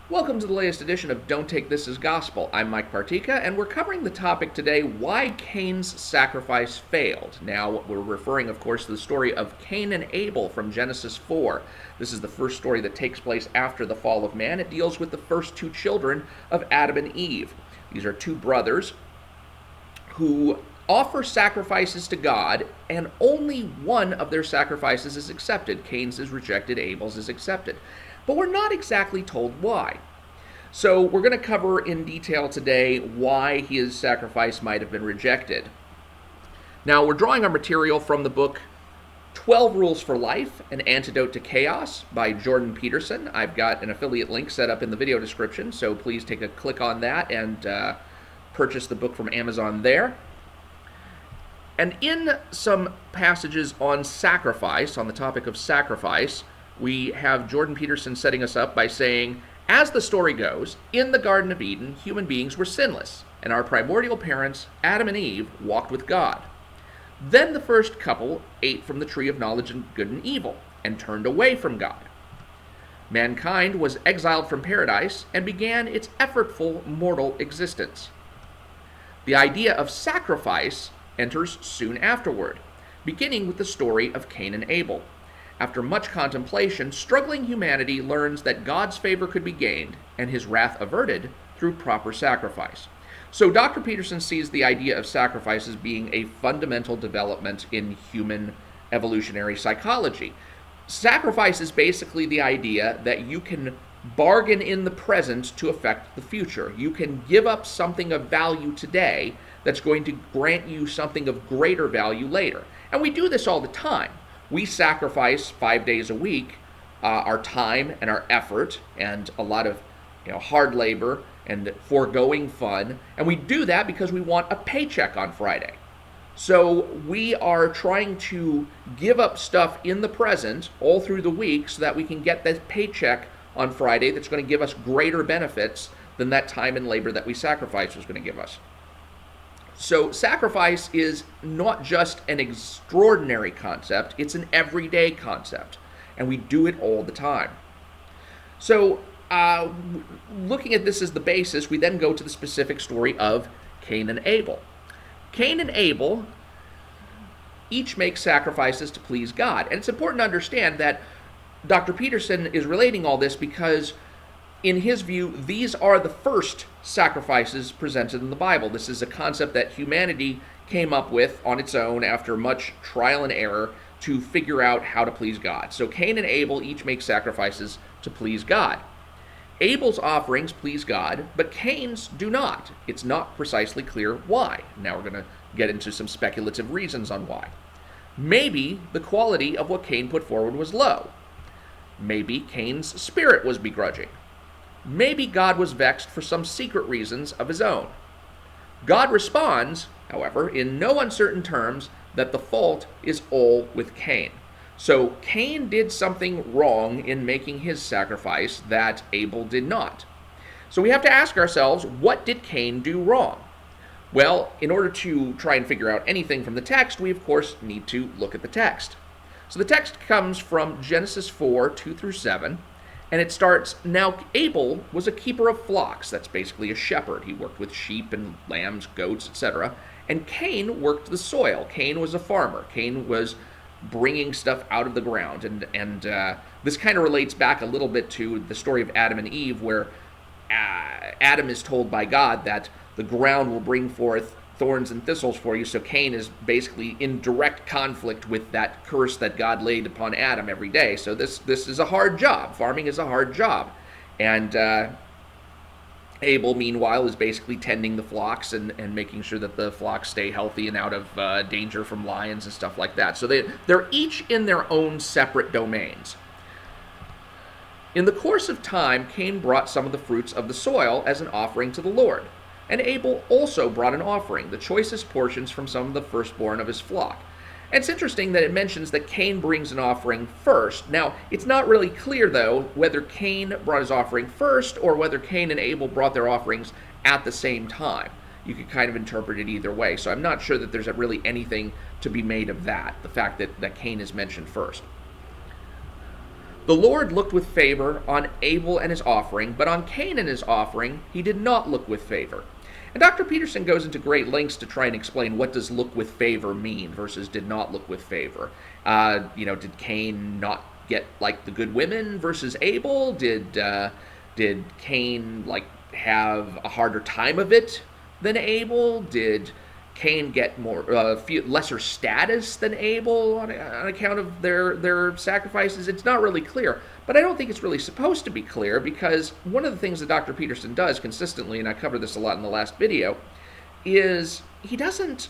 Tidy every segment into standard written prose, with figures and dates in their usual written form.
Welcome to the latest edition of Don't Take This as Gospel. I'm Mike Partika, and we're covering the topic today, why Cain's sacrifice failed. Now, we're referring, of course, to the story of Cain and Abel from Genesis 4. This is the first story that takes place after the fall of man. It deals with the first two children of Adam and Eve. These are two brothers who offer sacrifices to God, and only one of their sacrifices is accepted. Cain's is rejected, Abel's is accepted. But we're not exactly told why. So we're going to cover in detail today why his sacrifice might have been rejected. Now, we're drawing our material from the book 12 Rules for Life, An Antidote to Chaos by Jordan Peterson. I've got an affiliate link set up in the video description, so please take a click on that and purchase the book from Amazon there. And in some passages on sacrifice, on the topic of sacrifice, we have Jordan Peterson setting us up by saying, as the story goes, in the Garden of Eden, human beings were sinless, and our primordial parents, Adam and Eve, walked with God. Then the first couple ate from the tree of knowledge of good and evil, and turned away from God. Mankind was exiled from paradise and began its effortful mortal existence. The idea of sacrifice enters soon afterward, beginning with the story of Cain and Abel. After much contemplation, struggling humanity learns that God's favor could be gained and his wrath averted through proper sacrifice. So Dr. Peterson sees the idea of sacrifice as being a fundamental development in human evolutionary psychology. Sacrifice is basically the idea that you can bargain in the present to affect the future. You can give up something of value today that's going to grant you something of greater value later. And we do this all the time. We sacrifice 5 days a week, our time and our effort and a lot of hard labor and foregoing fun. And we do that because we want a paycheck on Friday. So we are trying to give up stuff in the present all through the week so that we can get that paycheck on Friday that's going to give us greater benefits than that time and labor that we sacrificed was going to give us. So sacrifice is not just an extraordinary concept, it's an everyday concept, and we do it all the time. So looking at this as the basis, we then go to the specific story of Cain and Abel. Cain and Abel each make sacrifices to please God, and it's important to understand that Dr. Peterson is relating all this because in his view, these are the first sacrifices presented in the Bible. This is a concept that humanity came up with on its own after much trial and error to figure out how to please God. So Cain and Abel each make sacrifices to please God. Abel's offerings please God, but Cain's do not. It's not precisely clear why. Now we're going to get into some speculative reasons on why. Maybe the quality of what Cain put forward was low. Maybe Cain's spirit was begrudging. Maybe God was vexed for some secret reasons of his own. God responds, however, in no uncertain terms that the fault is all with Cain. So Cain did something wrong in making his sacrifice that Abel did not. So we have to ask ourselves, what did Cain do wrong? Well, in order to try and figure out anything from the text, we of course need to look at the text. So the text comes from Genesis 4, 2 through 7. And it starts, now Abel was a keeper of flocks. That's basically a shepherd. He worked with sheep and lambs, goats, etc. And Cain worked the soil. Cain was a farmer. Cain was bringing stuff out of the ground. And this kind of relates back a little bit to the story of Adam and Eve, where Adam is told by God that the ground will bring forth thorns and thistles for you. So Cain is basically in direct conflict with that curse that God laid upon Adam every day. So this is a hard job. Farming is a hard job. And Abel, meanwhile, is basically tending the flocks and making sure that the flocks stay healthy and out of danger from lions and stuff like that. So they're each in their own separate domains. In the course of time, Cain brought some of the fruits of the soil as an offering to the Lord. And Abel also brought an offering, the choicest portions from some of the firstborn of his flock. And it's interesting that it mentions that Cain brings an offering first. Now, it's not really clear, though, whether Cain brought his offering first or whether Cain and Abel brought their offerings at the same time. You could kind of interpret it either way. So I'm not sure that there's really anything to be made of that, the fact that Cain is mentioned first. The Lord looked with favor on Abel and his offering, but on Cain and his offering he did not look with favor. And Dr. Peterson goes into great lengths to try and explain what does look with favor mean versus did not look with favor. Did Cain not get like the good women versus Abel? Did Cain have a harder time of it than Abel? Did Cain get lesser status than Abel on account of their sacrifices? It's not really clear, but I don't think it's really supposed to be clear, because one of the things that Dr. Peterson does consistently, and I covered this a lot in the last video, is he doesn't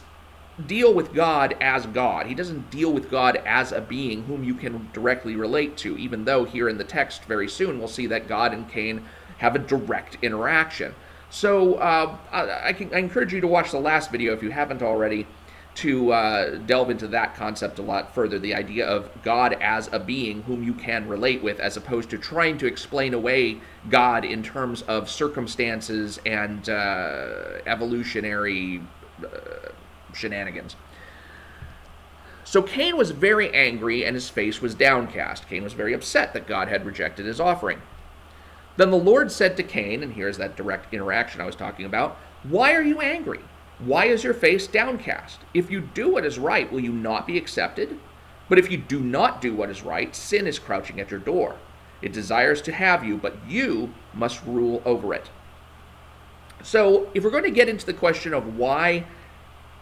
deal with God as God. He doesn't deal with God as a being whom you can directly relate to, even though here in the text very soon we'll see that God and Cain have a direct interaction. So I encourage you to watch the last video if you haven't already, to delve into that concept a lot further, the idea of God as a being whom you can relate with, as opposed to trying to explain away God in terms of circumstances and evolutionary shenanigans. So Cain was very angry and his face was downcast. Cain was very upset that God had rejected his offering. Then the Lord said to Cain, and here's that direct interaction I was talking about, "Why are you angry? Why is your face downcast? If you do what is right, will you not be accepted? But if you do not do what is right, sin is crouching at your door. It desires to have you, but you must rule over it." So if we're going to get into the question of why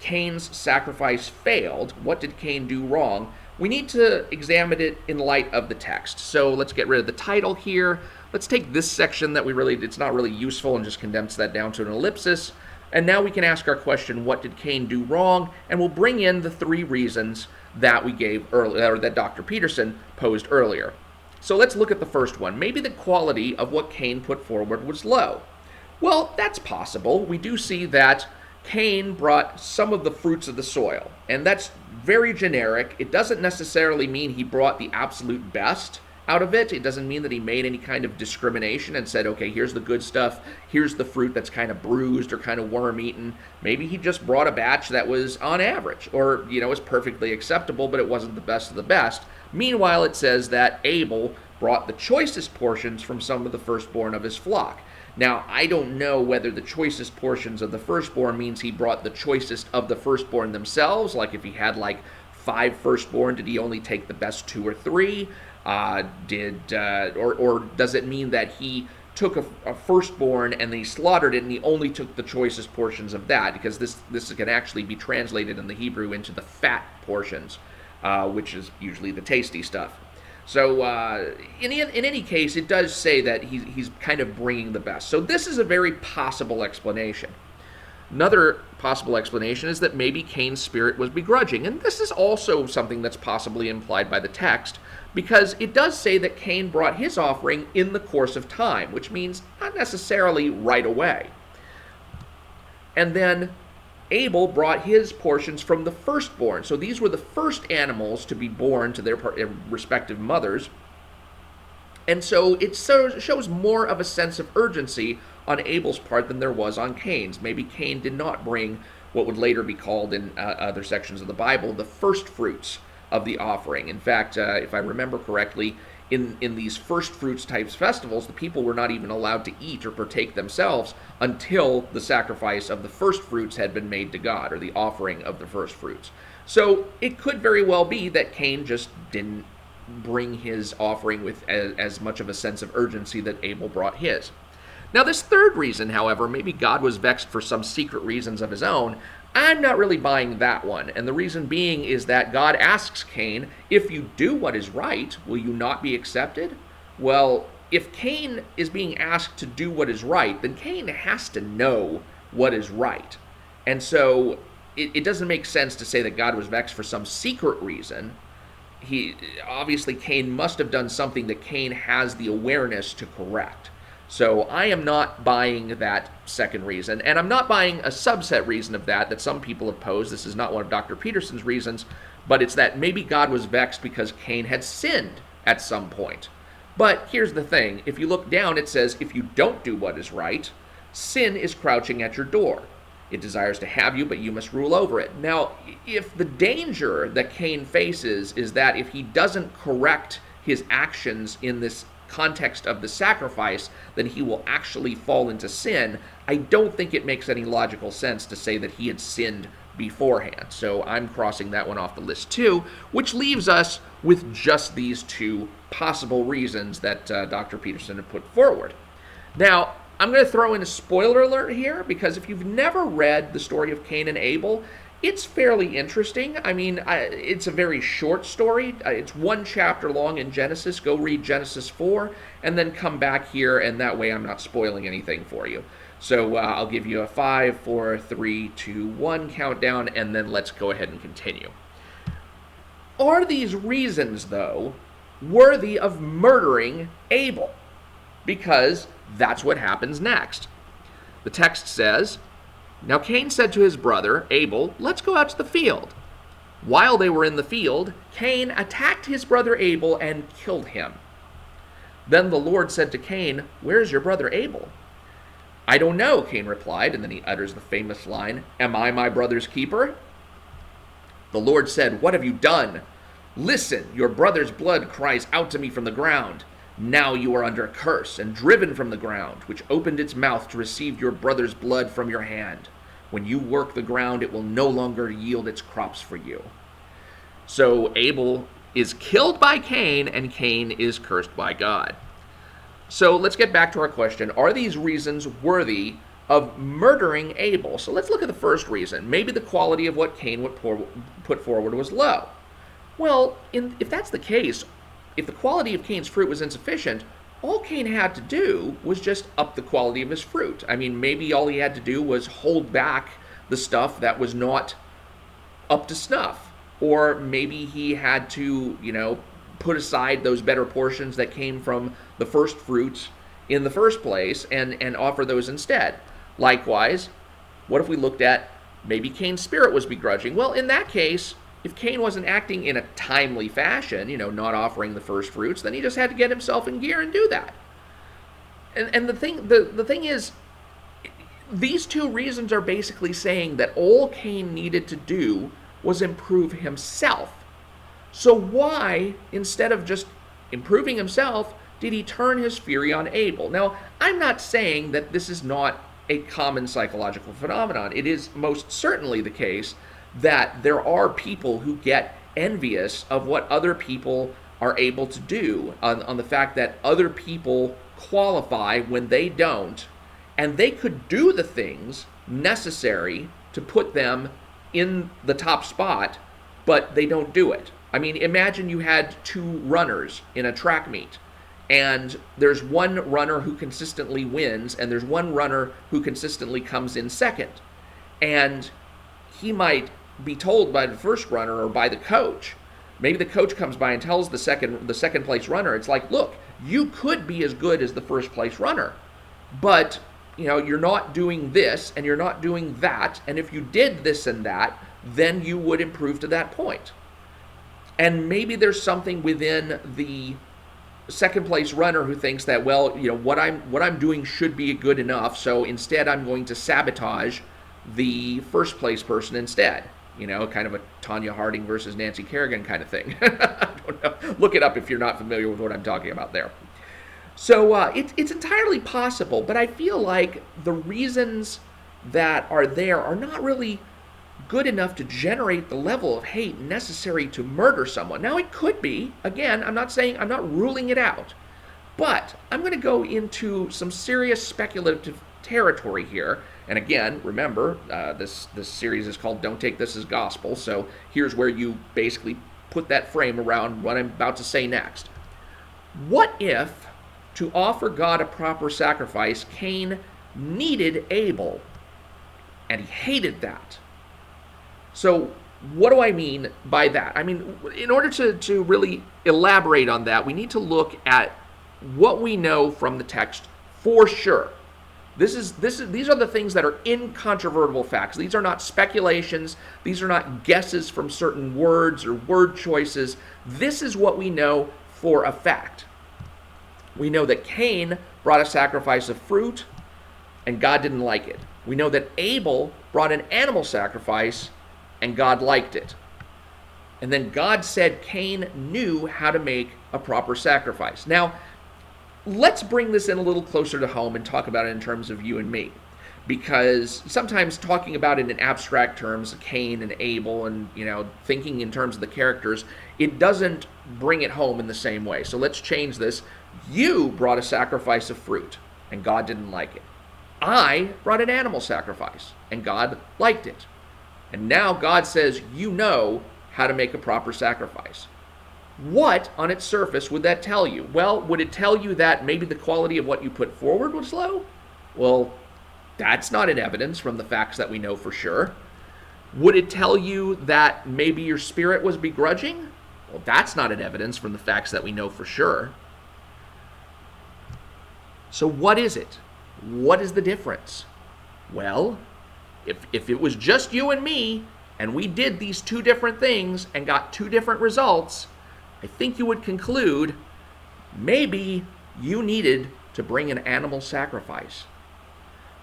Cain's sacrifice failed, what did Cain do wrong, we need to examine it in light of the text. So let's get rid of the title here. Let's take this section that it's not really useful, and just condense that down to an ellipsis. And now we can ask our question, what did Cain do wrong? And we'll bring in the 3 reasons that we gave earlier, or that Dr. Peterson posed earlier. So let's look at the first one. Maybe the quality of what Cain put forward was low. Well, that's possible. We do see that Cain brought some of the fruits of the soil, and that's very generic. It doesn't necessarily mean he brought the absolute best out of it. It doesn't mean that he made any kind of discrimination and said, okay, here's the good stuff, here's the fruit that's kind of bruised or kind of worm-eaten. Maybe he just brought a batch that was on average, or, was perfectly acceptable, but it wasn't the best of the best. Meanwhile, it says that Abel brought the choicest portions from some of the firstborn of his flock. Now, I don't know whether the choicest portions of the firstborn means he brought the choicest of the firstborn themselves, like if he had 5 firstborn, did he only take the best 2 or 3? Or does it mean that he took a firstborn and then he slaughtered it and he only took the choicest portions of that? Because this can actually be translated in the Hebrew into the fat portions, which is usually the tasty stuff. So in any case, it does say that he's kind of bringing the best. So this is a very possible explanation. Another possible explanation is that maybe Cain's spirit was begrudging, and this is also something that's possibly implied by the text, because it does say that Cain brought his offering in the course of time, which means not necessarily right away. And then Abel brought his portions from the firstborn. So these were the first animals to be born to their respective mothers. And so it shows more of a sense of urgency on Abel's part than there was on Cain's. Maybe Cain did not bring what would later be called in other sections of the Bible the first fruits of the offering. In fact, if I remember correctly, in these first fruits types festivals, the people were not even allowed to eat or partake themselves until the sacrifice of the first fruits had been made to God, or the offering of the first fruits. So it could very well be that Cain just didn't bring his offering with as much of a sense of urgency that Abel brought his. Now, this third reason, however, maybe God was vexed for some secret reasons of his own, I'm not really buying that one. And the reason being is that God asks Cain, if you do what is right, will you not be accepted? Well, if Cain is being asked to do what is right, then Cain has to know what is right. And so it doesn't make sense to say that God was vexed for some secret reason. Obviously, Cain must have done something that Cain has the awareness to correct. So I am not buying that second reason, and I'm not buying a subset reason of that some people have posed. This is not one of Dr. Peterson's reasons, but it's that maybe God was vexed because Cain had sinned at some point. But here's the thing. If you look down, it says, if you don't do what is right, sin is crouching at your door. It desires to have you, but you must rule over it. Now, if the danger that Cain faces is that if he doesn't correct his actions in this context of the sacrifice, then he will actually fall into sin. I don't think it makes any logical sense to say that he had sinned beforehand. So I'm crossing that one off the list too, which leaves us with just these two possible reasons that Dr. Peterson had put forward. Now, I'm going to throw in a spoiler alert here, because if you've never read the story of Cain and Abel, it's fairly interesting. I mean, it's a very short story. It's one chapter long in Genesis. Go read Genesis 4, and then come back here, and that way I'm not spoiling anything for you. So I'll give you a 5, 4, 3, 2, 1 countdown, and then let's go ahead and continue. Are these reasons, though, worthy of murdering Abel? Because that's what happens next. The text says, "Now Cain said to his brother Abel, 'Let's go out to the field.' While they were in the field, Cain attacked his brother Abel and killed him. Then the Lord said to Cain, 'Where's your brother Abel?' 'I don't know,' Cain replied, and then he utters the famous line, 'Am I my brother's keeper?' The Lord said, 'What have you done? Listen, your brother's blood cries out to me from the ground. Now you are under a curse and driven from the ground, which opened its mouth to receive your brother's blood from your hand. When you work the ground, it will no longer yield its crops for you.'" So Abel is killed by Cain, and Cain is cursed by God. So let's get back to our question. Are these reasons worthy of murdering Abel? So let's look at the first reason. Maybe the quality of what Cain would put forward was low. Well, if that's the case, if the quality of Cain's fruit was insufficient, all Cain had to do was just up the quality of his fruit. I mean, maybe all he had to do was hold back the stuff that was not up to snuff. Or maybe he had to, put aside those better portions that came from the first fruits in the first place and offer those instead. Likewise, what if we looked at maybe Cain's spirit was begrudging? Well, in that case, if Cain wasn't acting in a timely fashion, not offering the first fruits, then he just had to get himself in gear and do that. And the thing is, these two reasons are basically saying that all Cain needed to do was improve himself. So why, instead of just improving himself, did he turn his fury on Abel? Now, I'm not saying that this is not a common psychological phenomenon. It is most certainly the case that there are people who get envious of what other people are able to do, on the fact that other people qualify when they don't, and they could do the things necessary to put them in the top spot, but they don't do it. I mean, imagine you had two runners in a track meet, and there's one runner who consistently wins, and there's one runner who consistently comes in second. And he might be told by the first runner or by the coach. Maybe the coach comes by and tells the second place runner, it's like, look, you could be as good as the first place runner, but you're not doing this and you're not doing that, and if you did this and that, then you would improve to that point. And maybe there's something within the second place runner who thinks that, well, what I'm doing should be good enough, so instead I'm going to sabotage the first place person instead. Kind of a Tanya Harding versus Nancy Kerrigan kind of thing. I don't know. Look it up if you're not familiar with what I'm talking about there. So it's entirely possible, but I feel like the reasons that are there are not really good enough to generate the level of hate necessary to murder someone. Now, it could be. Again, I'm not ruling it out. But I'm going to go into some serious speculative territory here. And again, remember, this series is called Don't Take This as Gospel, so here's where you basically put that frame around what I'm about to say next. What if, to offer God a proper sacrifice, Cain needed Abel, and he hated that? So what do I mean by that? I mean, in order to really elaborate on that, we need to look at what we know from the text for sure. These are the things that are incontrovertible facts. These are not speculations. These are not guesses from certain words or word choices. This is what we know for a fact. We know that Cain brought a sacrifice of fruit, and God didn't like it. We know that Abel brought an animal sacrifice, and God liked it. And then God said Cain knew how to make a proper sacrifice. Now, let's bring this in a little closer to home and talk about it in terms of you and me. Because sometimes talking about it in abstract terms, Cain and Abel, and thinking in terms of the characters, it doesn't bring it home in the same way. So let's change this. You brought a sacrifice of fruit, and God didn't like it. I brought an animal sacrifice, and God liked it. And now God says you know how to make a proper sacrifice. What on its surface would that tell you? Well, would it tell you that maybe the quality of what you put forward was low? Well, that's not in evidence from the facts that we know for sure. Would it tell you that maybe your spirit was begrudging? Well, that's not in evidence from the facts that we know for sure. So what is it? What is the difference? Well, if it was just you and me, and we did these two different things and got two different results, I think you would conclude maybe you needed to bring an animal sacrifice.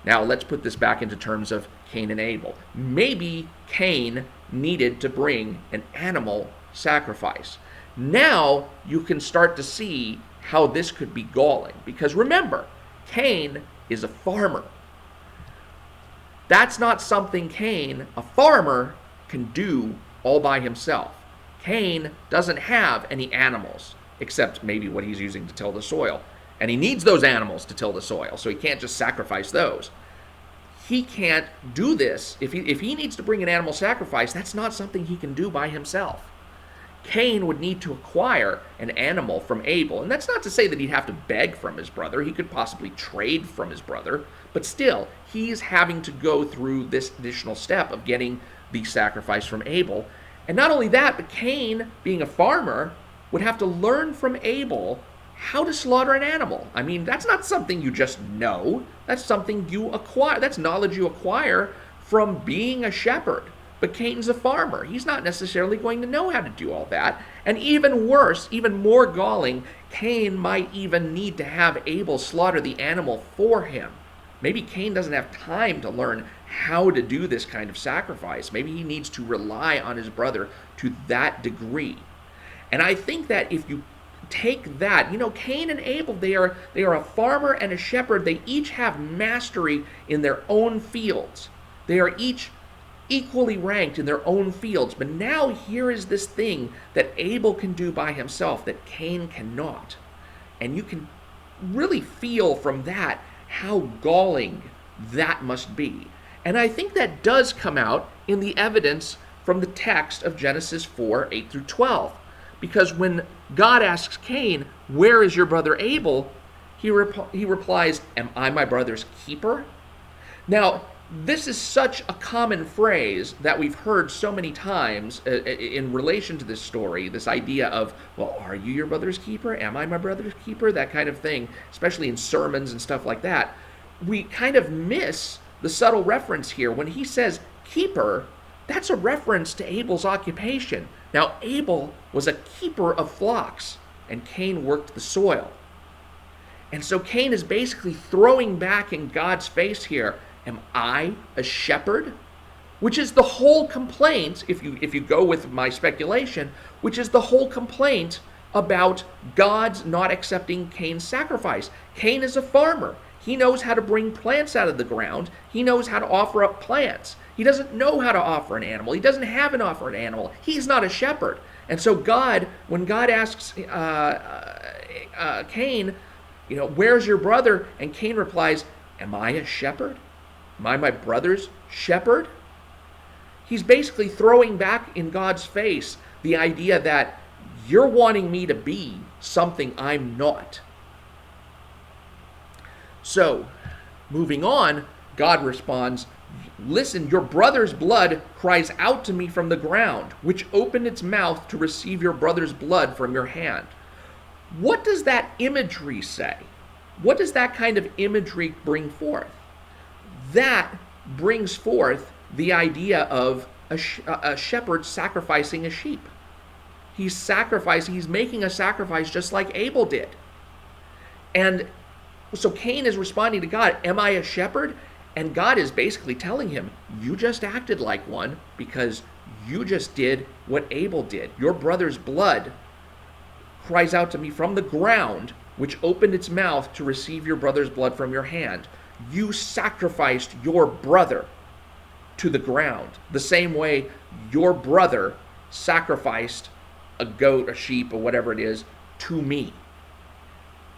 Now, let's put this back into terms of Cain and Abel. Maybe Cain needed to bring an animal sacrifice. Now, you can start to see how this could be galling. Because remember, Cain is a farmer. That's not something Cain, a farmer, can do all by himself. Cain doesn't have any animals, except maybe what he's using to till the soil. And he needs those animals to till the soil, so he can't just sacrifice those. He can't do this. If he needs to bring an animal sacrifice, that's not something he can do by himself. Cain would need to acquire an animal from Abel. And that's not to say that he'd have to beg from his brother. He could possibly trade from his brother. But still, he's having to go through this additional step of getting the sacrifice from Abel. And not only that, but Cain, being a farmer, would have to learn from Abel how to slaughter an animal. I mean, that's not something you just know. That's something you acquire. That's knowledge you acquire from being a shepherd. But Cain's a farmer. He's not necessarily going to know how to do all that. And even worse, even more galling, Cain might even need to have Abel slaughter the animal for him. Maybe Cain doesn't have time to learn how to do this kind of sacrifice. Maybe he needs to rely on his brother to that degree. And I think that if you take that, Cain and Abel, they are a farmer and a shepherd. They each have mastery in their own fields. They are each equally ranked in their own fields. But now here is this thing that Abel can do by himself that Cain cannot. And you can really feel from that how galling that must be. And I think that does come out in the evidence from the text of Genesis 4, 8 through 12. Because when God asks Cain, "Where is your brother Abel?" he replies, "Am I my brother's keeper?" Now, this is such a common phrase that we've heard so many times in relation to this story, this idea of, well, are you your brother's keeper? Am I my brother's keeper? That kind of thing, especially in sermons and stuff like that. We kind of miss the subtle reference here. When he says keeper, that's a reference to Abel's occupation. Now, Abel was a keeper of flocks, and Cain worked the soil. And so Cain is basically throwing back in God's face here, am I a shepherd? Which is the whole complaint, if you go with my speculation, which is the whole complaint about God's not accepting Cain's sacrifice. Cain is a farmer. He knows how to bring plants out of the ground. He knows how to offer up plants. He doesn't know how to offer an animal. He doesn't have an offered animal. He's not a shepherd. And so God, when God asks Cain, where's your brother? And Cain replies, am I a shepherd? Am I my brother's shepherd? He's basically throwing back in God's face the idea that you're wanting me to be something I'm not. So, moving on, God responds, listen, your brother's blood cries out to me from the ground, which opened its mouth to receive your brother's blood from your hand. What does that imagery say? What does that kind of imagery bring forth? That brings forth the idea of a shepherd sacrificing a sheep. He's making a sacrifice just like Abel did. And so Cain is responding to God, am I a shepherd? And God is basically telling him, you just acted like one because you just did what Abel did. Your brother's blood cries out to me from the ground, which opened its mouth to receive your brother's blood from your hand. You sacrificed your brother to the ground, the same way your brother sacrificed a goat, a sheep, or whatever it is, to me.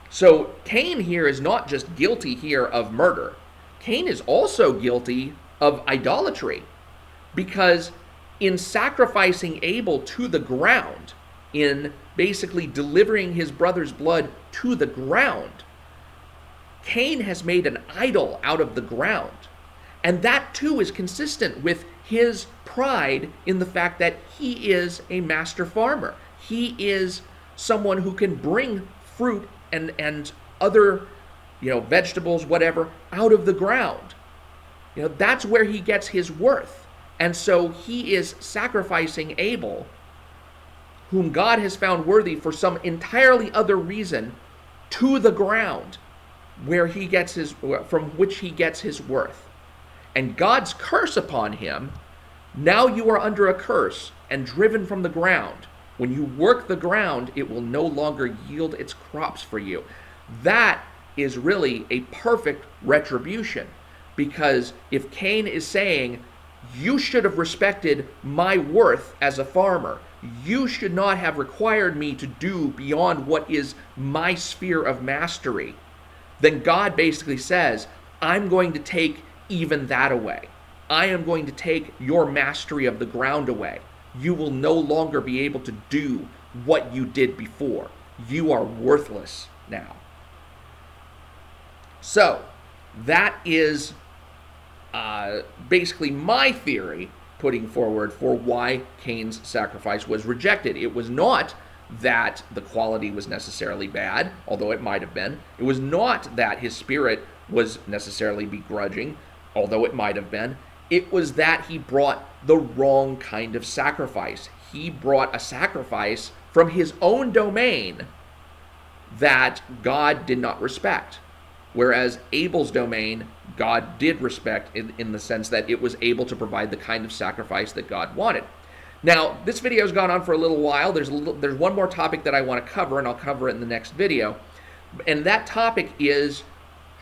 So Cain here is not just guilty here of murder. Cain is also guilty of idolatry, because in sacrificing Abel to the ground, in basically delivering his brother's blood to the ground, Cain has made an idol out of the ground. And that too is consistent with his pride in the fact that he is a master farmer. He is someone who can bring fruit and other, vegetables, whatever, out of the ground. That's where he gets his worth. And so he is sacrificing Abel, whom God has found worthy for some entirely other reason, to the ground, where he gets from which he gets his worth. And God's curse upon him, now you are under a curse and driven from the ground. When you work the ground, it will no longer yield its crops for you. That is really a perfect retribution, because if Cain is saying, you should have respected my worth as a farmer, you should not have required me to do beyond what is my sphere of mastery, then God basically says, I'm going to take even that away. I am going to take your mastery of the ground away. You will no longer be able to do what you did before. You are worthless now. So, that is basically my theory putting forward for why Cain's sacrifice was rejected. It was not that the quality was necessarily bad, although it might have been. It was not that his spirit was necessarily begrudging, although it might have been. It was that he brought the wrong kind of sacrifice. He brought a sacrifice from his own domain that God did not respect. Whereas Abel's domain, God did respect in the sense that it was able to provide the kind of sacrifice that God wanted. Now, this video has gone on for a little while. There's one more topic that I want to cover, and I'll cover it in the next video. And that topic is,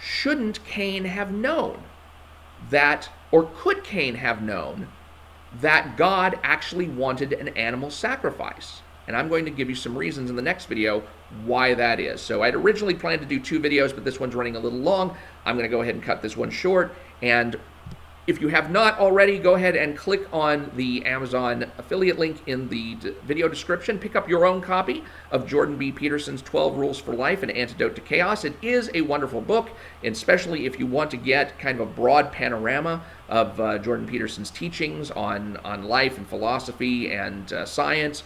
shouldn't Cain have known that, or could Cain have known that God actually wanted an animal sacrifice? And I'm going to give you some reasons in the next video why that is. So I'd originally planned to do 2 videos, but this one's running a little long. I'm going to go ahead and cut this one short. And if you have not already, go ahead and click on the Amazon affiliate link in the video description. Pick up your own copy of Jordan B. Peterson's 12 Rules for Life, An Antidote to Chaos. It is a wonderful book, especially if you want to get kind of a broad panorama of Jordan Peterson's teachings on life and philosophy and science.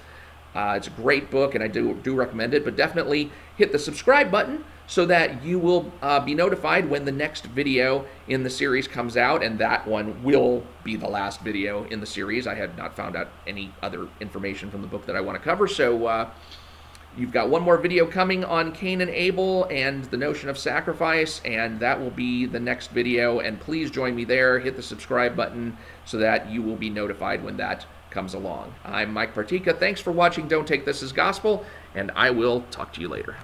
It's a great book, and I do recommend it, but definitely hit the subscribe button so that you will be notified when the next video in the series comes out, and that one will be the last video in the series. I have not found out any other information from the book that I want to cover, so you've got one more video coming on Cain and Abel and the notion of sacrifice, and that will be the next video, and please join me there. Hit the subscribe button so that you will be notified when that comes along. I'm Mike Partika. Thanks for watching Don't Take This as Gospel, and I will talk to you later.